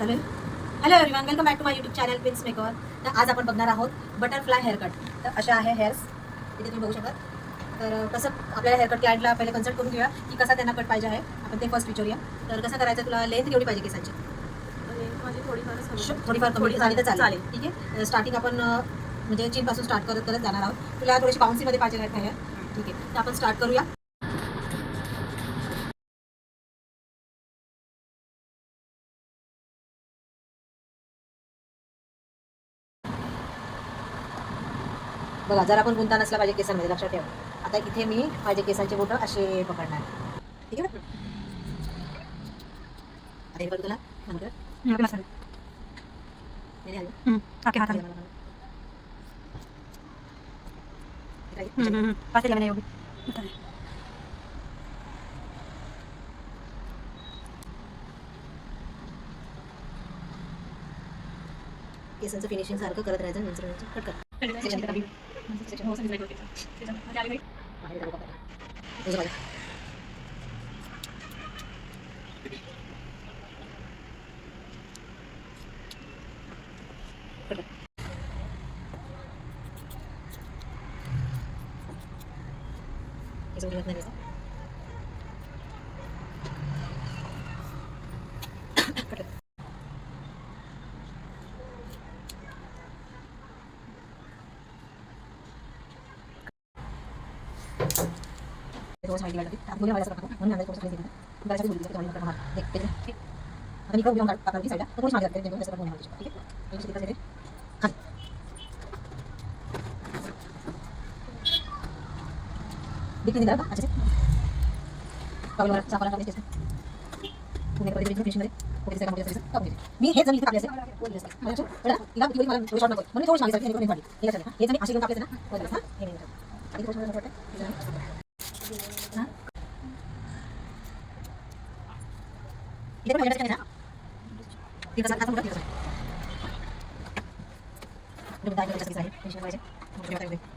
चालेल. Hello everyone, welcome back to my YouTube channel Prince Maker. तर आज आपण बघणार आहोत बटरफ्लाय हेअरकट. तर अशा आहे हेअर्स, इथे तुम्ही बघू शकता. तर कसं आपल्याला हेअरकट क्लायंटला पहिले कन्सल्ट करून घेऊया की कसा त्यांना कट पाहिजे आहे. आपण ते फर्स्ट विचारूया. तर कसं करायचं, तुला लेंथ केवढी पाहिजे केसांची? माझी थोडीफार कमी झाली तर चालेल. ठीक आहे. स्टार्टिंग आपण म्हणजे चीनपासून स्टार्ट करत करत जाणार आहोत. तुला थोडीशी बाउन्सीमध्ये पाहिजे आहेत हेअर. ठीक आहे, तर आपण स्टार्ट करूया. बघा, जर आपण गुंता नसला पाहिजे केसांमध्ये, लक्षात ठेवा. आता इथे मी माझे केसांचे बोटं असे पकडणार. ठीक आहे. आता हे बघ तुला नंतर केसांचं फिनिशिंग सारखं करत राहायचं. नंतर कट कर. रोज माहिती वाटते आपण मला असं म्हणून आम्हाला थोडंसं प्लेस दिलं त्याच्यासाठी बोलली की नंतर हा देख आता मी घेऊन टाकली साईडला तर थोडी मागे जाते जेणेकरून त्याचा पण ठीक आहे. मी तिथे खाली दिख नहीं रहा अच्छे से कवल वाला साफ वाला कैसे तुम्ही कडे फिनिशिंग मध्ये कोणी सेकंड मध्ये सर्विस कमी मी हे जमीन टाकले असेल बोलले असेल म्हणजे बघा इला किती मला शॉर्ट नको म्हणून थोडी मागे जाते नाही ठीक आहे. हे जमीन अशी घेऊन टाकले ना बोलले हा हे नाही एक गोष्ट मला वाटतं हां इथे पण येण्याचं ना तिथं आता मुलं तिथं तुम्ही काय करायचं आहे फिनिशिंग पाहिजे मग काय करायचं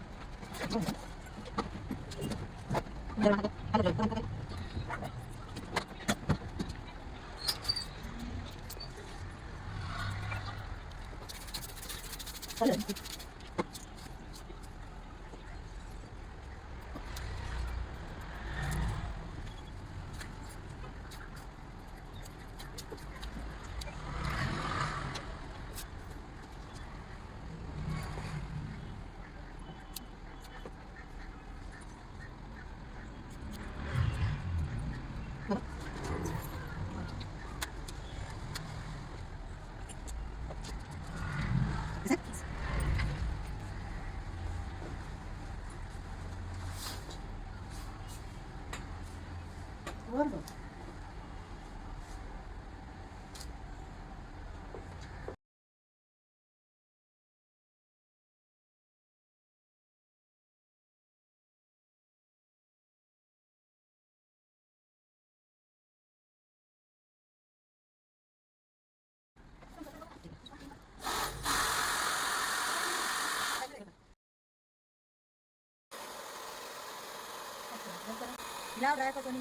ड्राय करतो आणि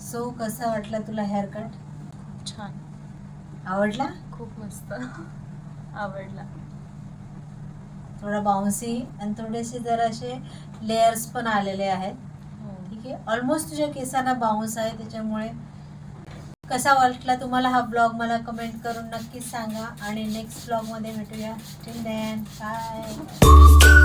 सो कसं वाटलं तुला हेअरकट? छान, आवडला? खूप मस्त आवडला. थोडा बाउन्सी आणि थोडेसे जरा असे लेयर्स पण आलेले आहेत. ठीक आहे, ऑलमोस्ट तुझ्या केसांना बाउन्स आहे, त्याच्यामुळे कसा वाटला तुम्हाला हा ब्लॉग मला कमेंट करून नक्कीच सांगा आणि नेक्स्ट ब्लॉगमध्ये भेटूया. Till then bye.